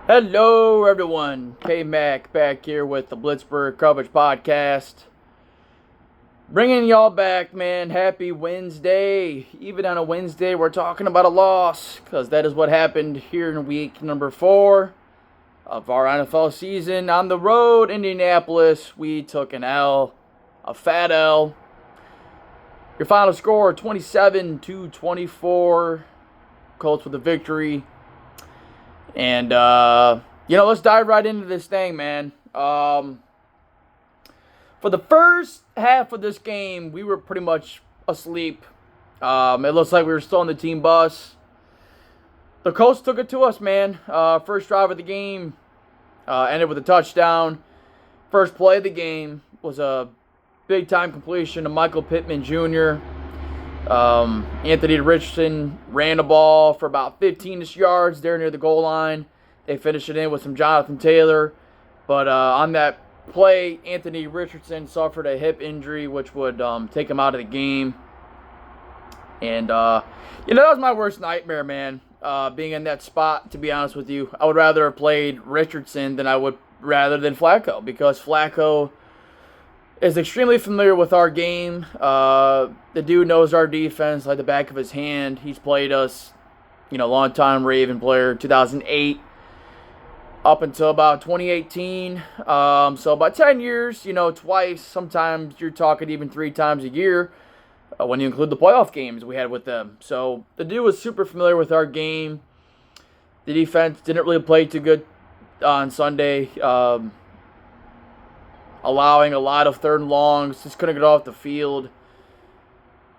Hello, everyone. K-Mac back here with the Blitzburg Coverage Podcast. Bringing y'all back, man. Happy Wednesday. Even on a Wednesday, we're talking about a loss because that is what happened here in week number 4 of our NFL season. On the road, Indianapolis, we took an L, a fat L. Your final score, 27-24. Colts with a victory. And, let's dive right into this thing, man. For the first half of this game, we were pretty much asleep. It looks like we were still on the team bus. The Colts took it to us, man. First drive of the game ended with a touchdown. First play of the game was a big-time completion to Michael Pittman Jr., Anthony Richardson ran the ball for about 15-ish yards there near the goal line. They finished it in with some Jonathan Taylor. But on that play, Anthony Richardson suffered a hip injury, which would take him out of the game. And, that was my worst nightmare, man, being in that spot, to be honest with you. I would rather have played Richardson than Flacco, because Flacco is extremely familiar with our game. The dude knows our defense like the back of his hand. He's played us, long time Raven player, 2008 up until about 2018. So about 10 years, twice. Sometimes you're talking even 3 times a year when you include the playoff games we had with them. So the dude was super familiar with our game. The defense didn't really play too good on Sunday. Allowing a lot of third and longs, just couldn't get off the field.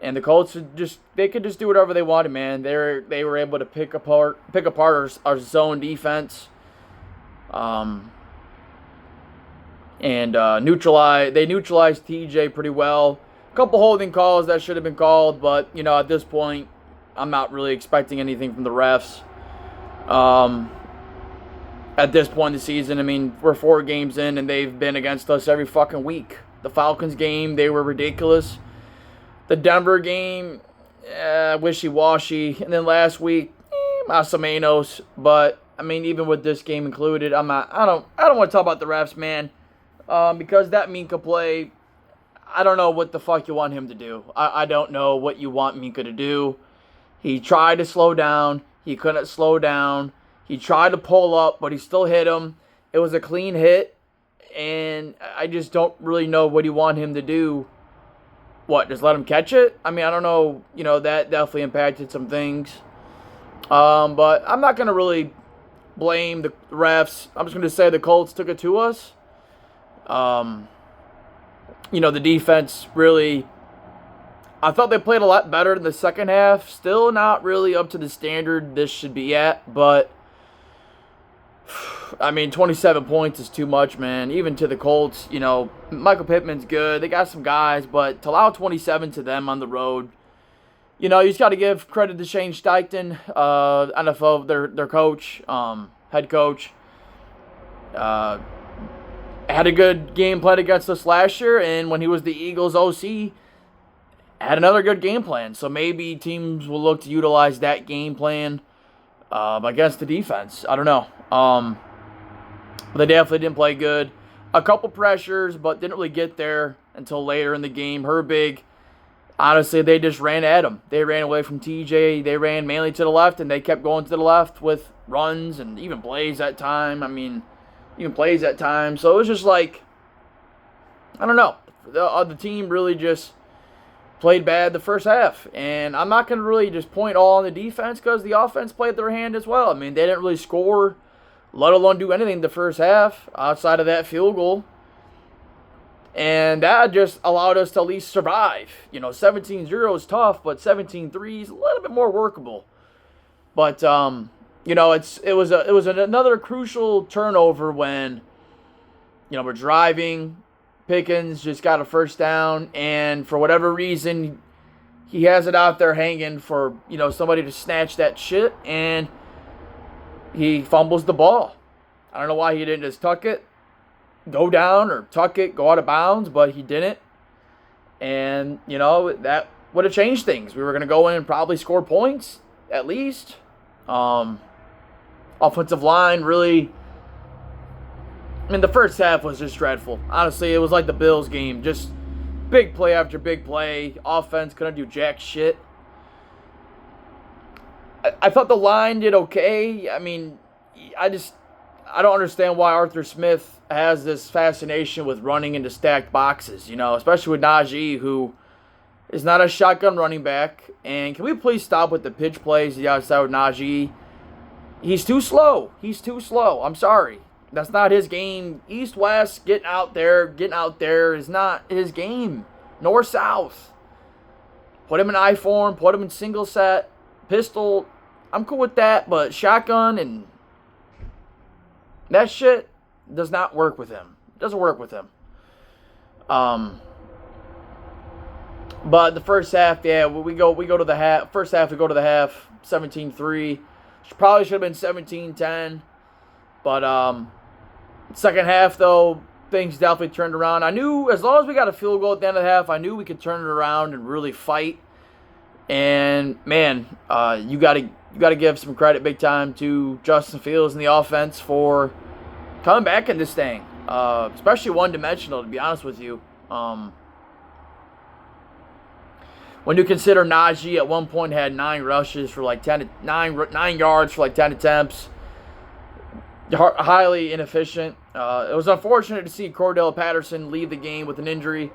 And the Colts could just do whatever they wanted, man. They were able to pick apart our zone defense, and neutralized TJ pretty well. A couple holding calls that should have been called, but at this point, I'm not really expecting anything from the refs. At this point in the season, we're 4 games in, and they've been against us every fucking week. The Falcons game, they were ridiculous. The Denver game, wishy-washy. And then last week, más o menos. But, even with this game included, I don't want to talk about the refs, man. Because that Minkah play, I don't know what the fuck you want him to do. I don't know what you want Minkah to do. He tried to slow down. He couldn't slow down. He tried to pull up, but he still hit him. It was a clean hit, and I just don't really know what you want him to do. What, just let him catch it? I don't know. That definitely impacted some things. But I'm not going to really blame the refs. I'm just going to say the Colts took it to us. The defense really, I thought they played a lot better in the second half. Still not really up to the standard this should be at, but 27 points is too much, man. Even to the Colts, Michael Pittman's good. They got some guys, but to allow 27 to them on the road, you just got to give credit to Shane Steichen, NFL, their coach, head coach. Had a good game plan against us last year, and when he was the Eagles OC, had another good game plan. So maybe teams will look to utilize that game plan against the defense. I don't know. They definitely didn't play good. A couple pressures, but didn't really get there until later in the game. Herbig, honestly, they just ran at him. They ran away from TJ. They ran mainly to the left, and they kept going to the left with runs and even plays at time. So it was just like, I don't know. The team really just played bad the first half. And I'm not going to really just point all on the defense because the offense played their hand as well. They didn't really score, let alone do anything the first half outside of that field goal. And that just allowed us to at least survive. 17-0 is tough, but 17-3 is a little bit more workable. But, it was another crucial turnover when, we're driving. Pickens just got a first down, and for whatever reason, he has it out there hanging for, somebody to snatch that shit, and he fumbles the ball. I don't know why he didn't just tuck it, go down, or tuck it, go out of bounds, but he didn't. And, that would have changed things. We were going to go in and probably score points, at least. Offensive line really I mean, the first half was just dreadful. Honestly, it was like the Bills game. Just big play after big play. Offense couldn't do jack shit. I thought the line did okay. I mean, I don't understand why Arthur Smith has this fascination with running into stacked boxes, especially with Najee, who is not a shotgun running back. And can we please stop with the pitch plays the outside with Najee? He's too slow. I'm sorry. That's not his game. East-west, getting out there is not his game. North-south. Put him in I form, put him in single set, pistol. I'm cool with that, but shotgun and that shit does not work with him. It doesn't work with him. But the first half, yeah, we go to the half. First half, we go to the half, 17-3. Probably should have been 17-10. But second half, though, things definitely turned around. I knew as long as we got a field goal at the end of the half, I knew we could turn it around and really fight. And man, you gotta give some credit big time to Justin Fields and the offense for coming back in this thing, especially one-dimensional. To be honest with you, when you consider Najee at one point had 9 rushes for like 9 yards for like 10 attempts, highly inefficient. It was unfortunate to see Cordell Patterson leave the game with an injury.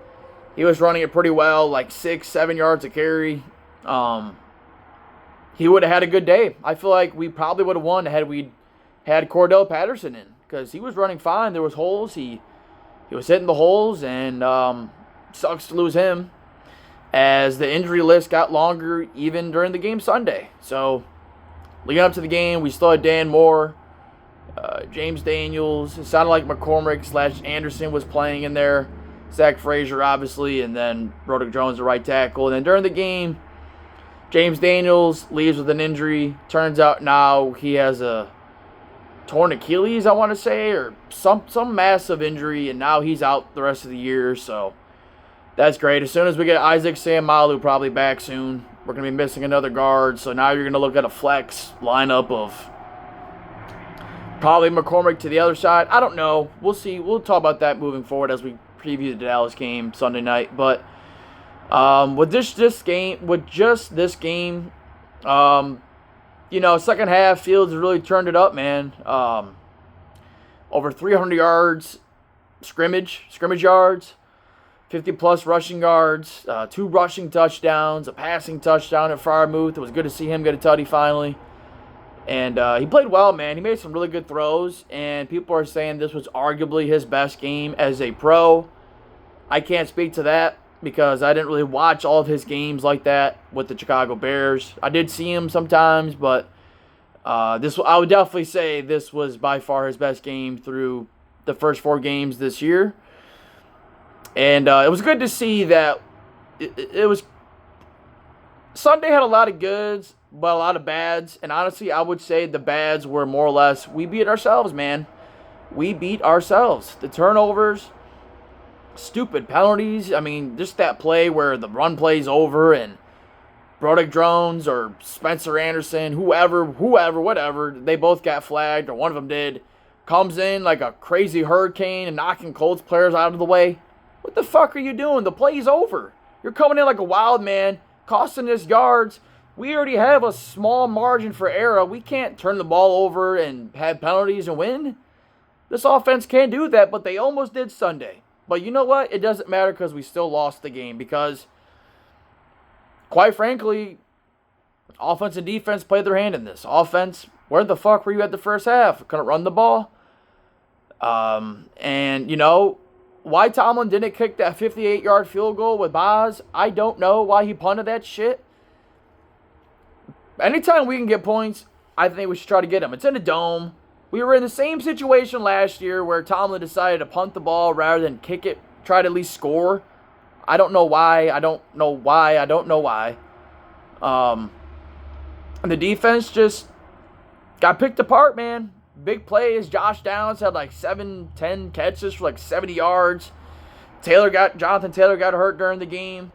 He was running it pretty well, like 6-7 yards a carry. He would have had a good day. I feel like we probably would have won had we had Cordell Patterson in, because he was running fine. There was holes. He was hitting the holes, and sucks to lose him as the injury list got longer even during the game Sunday. So leading up to the game, we still had Dan Moore, James Daniels. It sounded like McCormick/Anderson was playing in there. Zach Frazier, obviously, and then Broderick Jones, the right tackle. And then during the game, James Daniels leaves with an injury. Turns out now he has a torn Achilles, I want to say, or some massive injury, and now he's out the rest of the year. So that's great. As soon as we get Isaac Seumalo probably back soon, we're going to be missing another guard. So now you're going to look at a flex lineup of probably McCormick to the other side. I don't know. We'll see. We'll talk about that moving forward as we preview the Dallas game Sunday night. But with this game, second half, Fields really turned it up, man. Over 300 yards scrimmage yards, 50-plus rushing yards, 2 rushing touchdowns, a passing touchdown at Freiermuth. It was good to see him get a tutty finally. And he played well, man. He made some really good throws, and people are saying this was arguably his best game as a pro. I can't speak to that because I didn't really watch all of his games like that with the Chicago Bears. I did see him sometimes, but I would definitely say this was by far his best game through the first 4 games this year. And it was good to see that it was Sunday had a lot of goods, but a lot of bads. And honestly, I would say the bads were more or less, we beat ourselves, man. We beat ourselves. The turnovers, stupid penalties. I mean, just that play where the run play's over and Broderick Jones or Spencer Anderson, whoever, whatever, they both got flagged, or one of them did, comes in like a crazy hurricane and knocking Colts players out of the way. What the fuck are you doing? The play's over. You're coming in like a wild man, costing us yards. We already have a small margin for error. We can't turn the ball over and have penalties and win. This offense can't do that, but they almost did Sunday. But you know what? It doesn't matter because we still lost the game because, quite frankly, offense and defense played their hand in this. Offense, where the fuck were you at the first half? Couldn't run the ball. And, why Tomlin didn't kick that 58-yard field goal with Boz, I don't know why he punted that shit. Anytime we can get points, I think we should try to get them. It's in a dome. We were in the same situation last year where Tomlin decided to punt the ball rather than kick it, try to at least score. I don't know why. And the defense just got picked apart, man. Big plays. Josh Downs had like 7-10 catches for like 70 yards. Jonathan Taylor got hurt during the game.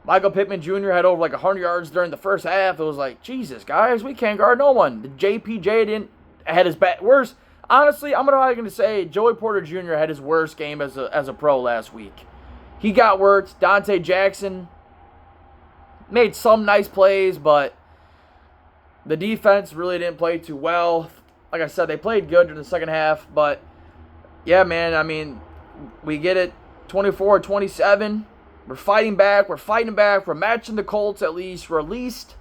Michael Pittman Jr. had over like 100 yards during the first half. It was like, Jesus, guys, we can't guard no one. The JPJ had his back. honestly, I'm going to say Joey Porter Jr. had his worst game as a pro last week. He got worked. Dante Jackson made some nice plays, but the defense really didn't play too well. Like I said, they played good in the second half, but yeah, man, I mean, we get it 24-27. We're fighting back. We're matching the Colts at least. We're at least,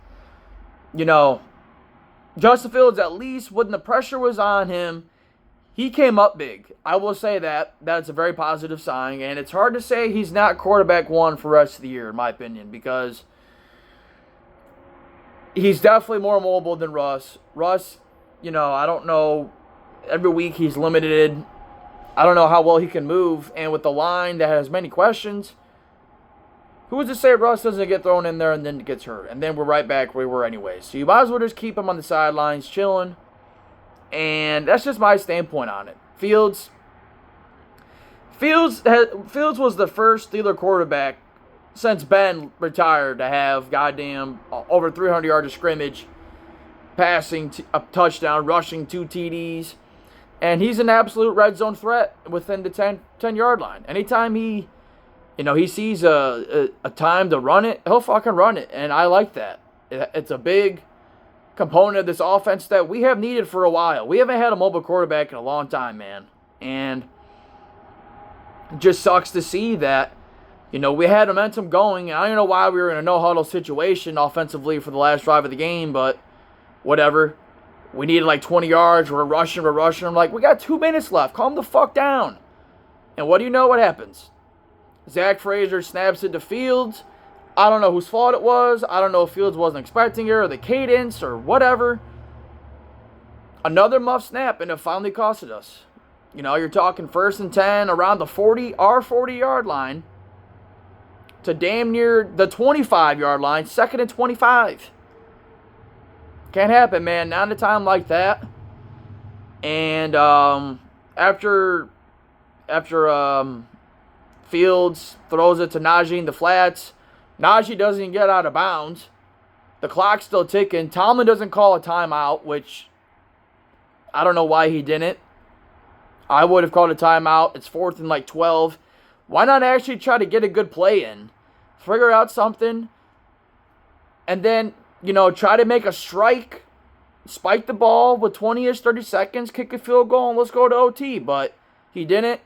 Justin Fields, at least when the pressure was on him, he came up big. I will say that. That's a very positive sign. And it's hard to say he's not quarterback one for the rest of the year, in my opinion, because he's definitely more mobile than Russ. Russ, I don't know. Every week he's limited. I don't know how well he can move. And with the line that has many questions, who is to say Russ doesn't get thrown in there and then gets hurt? And then we're right back where we were anyways. So you might as well just keep him on the sidelines, chilling. And that's just my standpoint on it. Fields was the first Steeler quarterback since Ben retired to have goddamn over 300 yards of scrimmage, passing a touchdown, rushing 2 TDs. And he's an absolute red zone threat within the 10-yard line. Anytime he sees a time to run it, he'll fucking run it. And I like that. It's a big component of this offense that we have needed for a while. We haven't had a mobile quarterback in a long time, man. And it just sucks to see that, we had momentum going. I don't know why we were in a no-huddle situation offensively for the last drive of the game, but whatever. We needed like 20 yards. We're rushing. I'm like, we got 2 minutes left. Calm the fuck down. And what do you know what happens? Zach Frazier snaps it to Fields. I don't know whose fault it was. I don't know if Fields wasn't expecting it or the cadence or whatever. Another muff snap, and it finally costed us. You're talking 1st and 10 around the 40-yard line to damn near the 25-yard line, 2nd and 25. Can't happen, man. Not in a time like that. And after Fields throws it to Najee in the flats, Najee doesn't get out of bounds. The clock's still ticking. Tomlin doesn't call a timeout, which I don't know why he didn't. I would have called a timeout. It's 4th and 12. Why not actually try to get a good play in? Figure out something. And then, try to make a strike. Spike the ball with 20-ish, 30 seconds. Kick a field goal and let's go to OT. But he didn't.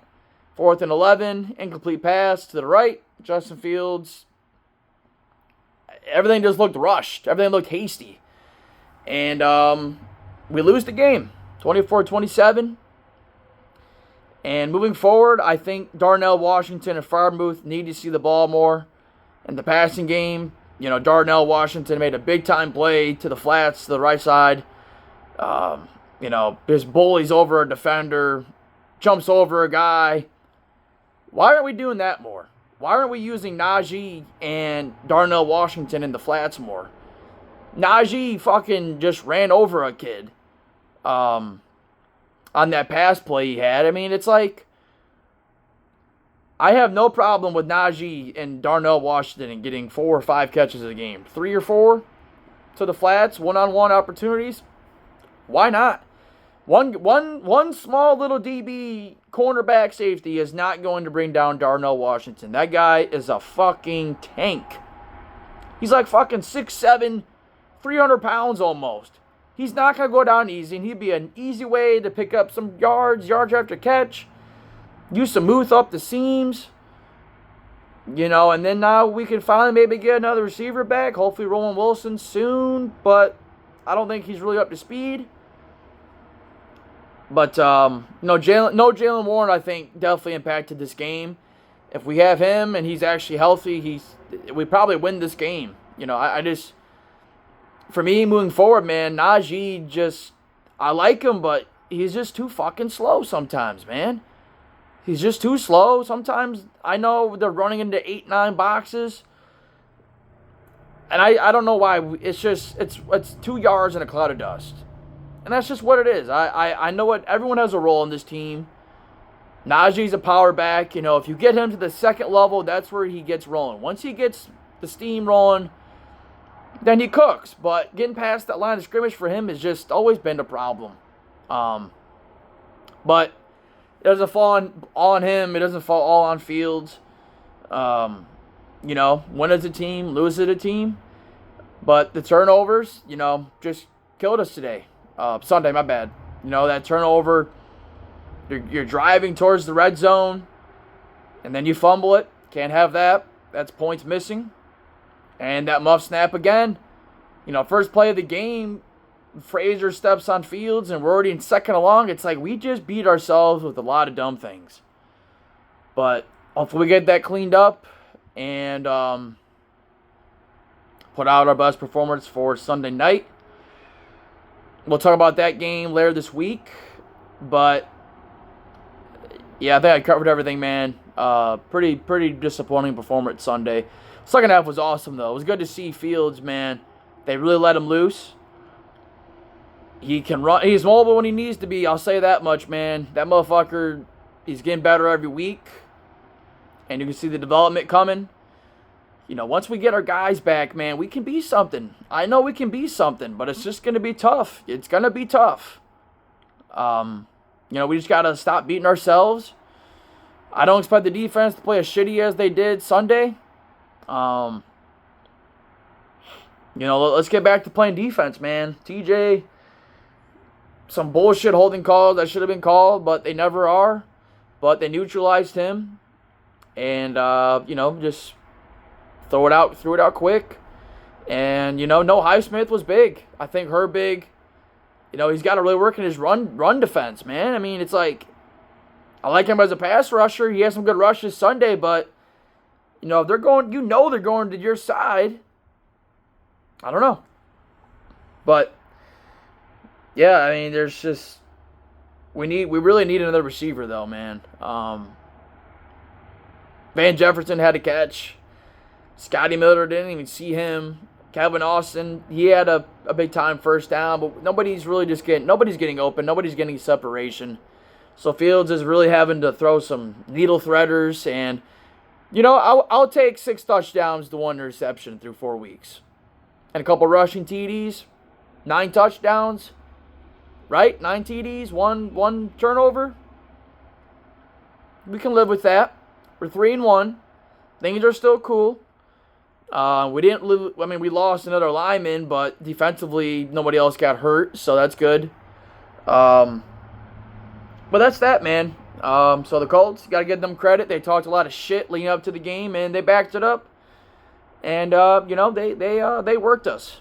4th and 11. Incomplete pass to the right. Justin Fields. Everything just looked rushed. Everything looked hasty. And we lose the game. 24-27. And moving forward, I think Darnell Washington and Freiermuth need to see the ball more in the passing game. Darnell Washington made a big-time play to the flats, to the right side. Just bullies over a defender, jumps over a guy. Why aren't we doing that more? Why aren't we using Najee and Darnell Washington in the flats more? Najee fucking just ran over a kid on that pass play he had. I mean, it's like, I have no problem with Najee and Darnell Washington getting 4 or 5 catches a game. 3 or 4 to the flats, one-on-one opportunities. Why not? One small little DB cornerback safety is not going to bring down Darnell Washington. That guy is a fucking tank. He's like fucking 6'7", 300 pounds almost. He's not going to go down easy, and he'd be an easy way to pick up some yards after catch. Use some Muth up the seams. And then now we can finally maybe get another receiver back. Hopefully Roman Wilson soon, but I don't think he's really up to speed. But, Jaylen Warren, I think, definitely impacted this game. If we have him and he's actually healthy, we probably win this game. For me, moving forward, man, Najee I like him, but he's just too fucking slow sometimes, man. He's just too slow. Sometimes I know they're running into 8-9 boxes. And I don't know why. It's 2 yards in a cloud of dust. And that's just what it is. I know everyone has a role in this team. Najee's a power back. If you get him to the second level, that's where he gets rolling. Once he gets the steam rolling, then he cooks. But getting past that line of scrimmage for him has just always been a problem. But it doesn't fall all on him. It doesn't fall all on Fields. Win as a team, lose as a team. But the turnovers, just killed us today. Sunday, my bad. That turnover, you're driving towards the red zone, and then you fumble it. Can't have that. That's points missing. And that muff snap again. First play of the game, Frazier steps on Fields, and we're already in second along. It's like we just beat ourselves with a lot of dumb things. But hopefully we get that cleaned up and put out our best performance for Sunday night. We'll talk about that game later this week. But, yeah, I think I covered everything, man. Pretty disappointing performance Sunday. Second half was awesome, though. It was good to see Fields, man. They really let him loose. He can run. He's mobile when he needs to be. I'll say that much, man. That motherfucker, he's getting better every week. And you can see the development coming. Once we get our guys back, man, we can be something. I know we can be something, but it's just going to be tough. It's going to be tough. We just got to stop beating ourselves. I don't expect the defense to play as shitty as they did Sunday. Let's get back to playing defense, man. TJ, some bullshit holding calls that should have been called, but they never are. But they neutralized him. And, just threw it out quick. And, no, Highsmith was big. I think her big. He's got to really work in his run defense, man. I mean, it's like, I like him as a pass rusher. He has some good rushes Sunday, but, if they're going, they're going to your side. I don't know. But, yeah, I mean, there's just, we really need another receiver, though, man. Van Jefferson had a catch. Scotty Miller didn't even see him. Kevin Austin, he had a big time first down, but nobody's getting open. Nobody's getting separation. So Fields is really having to throw some needle threaders. And, I'll take 6 touchdowns to 1 interception through 4 weeks. And a couple rushing TDs. 9 touchdowns. Right? 9 TDs, one turnover. We can live with that. We're 3-1. Things are still cool. We lost another lineman, but defensively, nobody else got hurt, so that's good. But that's that, man. So the Colts, got to give them credit. They talked a lot of shit leading up to the game, and they backed it up. And, they worked us.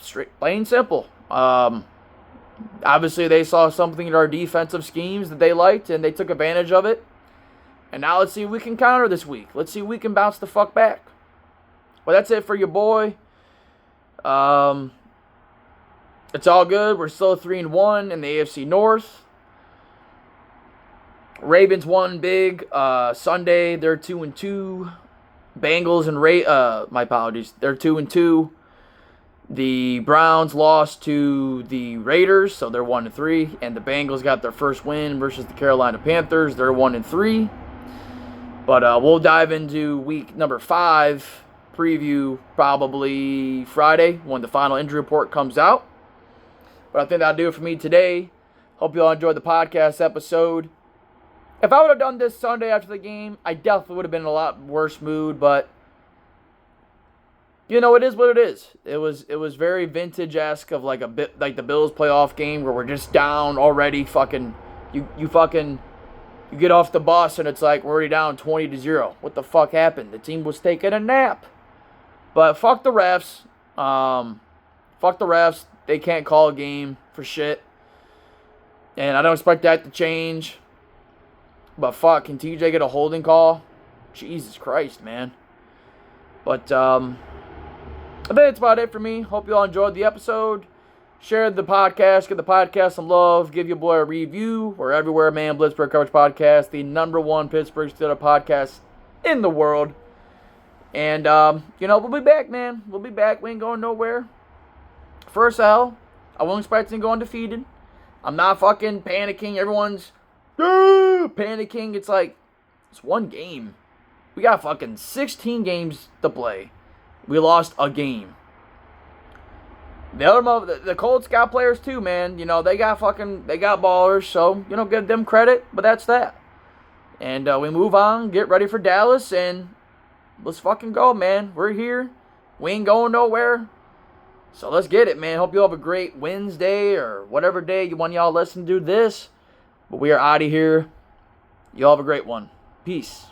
Straight, plain simple. Obviously, they saw something in our defensive schemes that they liked, and they took advantage of it. And now let's see if we can counter this week. Let's see if we can bounce the fuck back. Well, that's it for your boy. It's all good. We're still 3-1 in the AFC North. Ravens won big Sunday. They're 2-2. Bengals and my apologies. They're 2-2. The Browns lost to the Raiders, so they're 1-3. And the Bengals got their first win versus the Carolina Panthers. They're 1-3. But we'll dive into week number 5 preview probably Friday when the final injury report comes out. But I think that'll do it for me today. Hope you all enjoyed the podcast episode. If I would have done this Sunday after the game, I definitely would have been in a lot worse mood. But, it is what it is. It was very vintage-esque of like a bit like the Bills playoff game where we're just down already. You get off the bus and it's like we're already down 20-0. What the fuck happened? The team was taking a nap. But fuck the refs. Fuck the refs. They can't call a game for shit. And I don't expect that to change. But fuck, can TJ get a holding call? Jesus Christ, man. But I think that's about it for me. Hope you all enjoyed the episode. Share the podcast. Give the podcast some love. Give your boy a review. We're everywhere, man. Blitzburg Coverage Podcast. The #1 Pittsburgh Steelers podcast in the world. And, we'll be back, man. We'll be back. We ain't going nowhere. First L. I wasn't expecting to go undefeated. I'm not fucking panicking. Everyone's panicking. It's like, it's one game. We got fucking 16 games to play. We lost a game. The Colts got players too, man. You know, they got ballers, so, you know, give them credit, but that's that. And we move on, get ready for Dallas, and let's fucking go, man. We're here. We ain't going nowhere. So let's get it, man. Hope you have a great Wednesday or whatever day you want y'all listen to this. But we are out of here. You all have a great one. Peace.